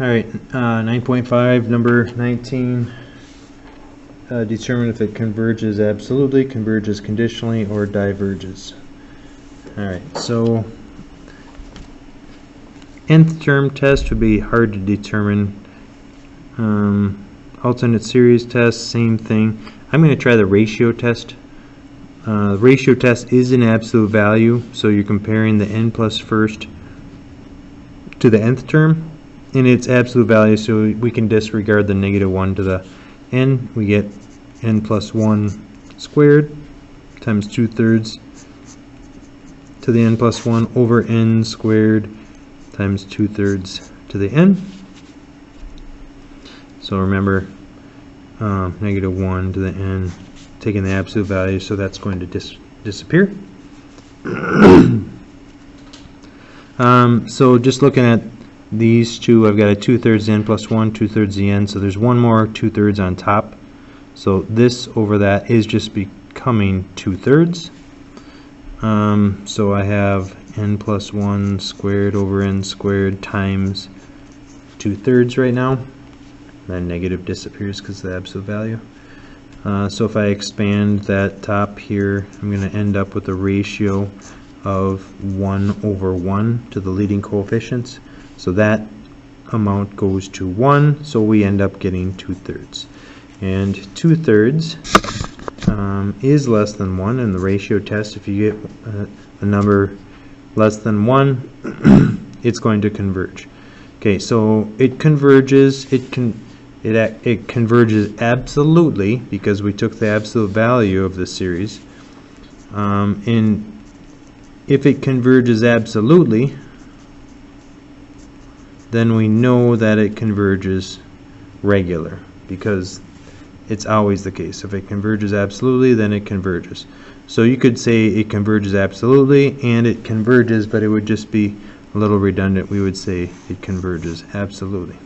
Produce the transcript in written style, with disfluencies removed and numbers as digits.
Alright, 9.5, number 19. Determine if it converges absolutely, converges conditionally, or diverges. Alright, so nth term test would be hard to determine. Alternate series test, same thing. I'm going to try the ratio test. The ratio test is an absolute value, so you're comparing the n plus first to the nth term, and it's absolute value, so we can disregard the -1 to the n. We get n plus 1 squared times 2/3 to the n plus 1 over n squared times 2/3 to the n. So remember, -1 to the n, taking the absolute value, so that's going to disappear. So just looking at these two, I've got a 2/3 n plus 1, 2/3 the n, so there's one more 2/3 on top. So this over that is just becoming 2/3. So I have n plus 1 squared over n squared times 2/3 right now. That negative disappears because of the absolute value. So if I expand that top here, I'm going to end up with a ratio of 1 over 1 to the leading coefficients. So that amount goes to 1, so we end up getting 2/3. And 2/3 is less than 1 in the ratio test. If you get a number less than 1, it's going to converge. Okay, so it converges. It converges absolutely because we took the absolute value of the series. And if it converges absolutely, then we know that it converges regular, because it's always the case. If it converges absolutely, then it converges. So you could say it converges absolutely and it converges, but it would just be a little redundant. We would say it converges absolutely.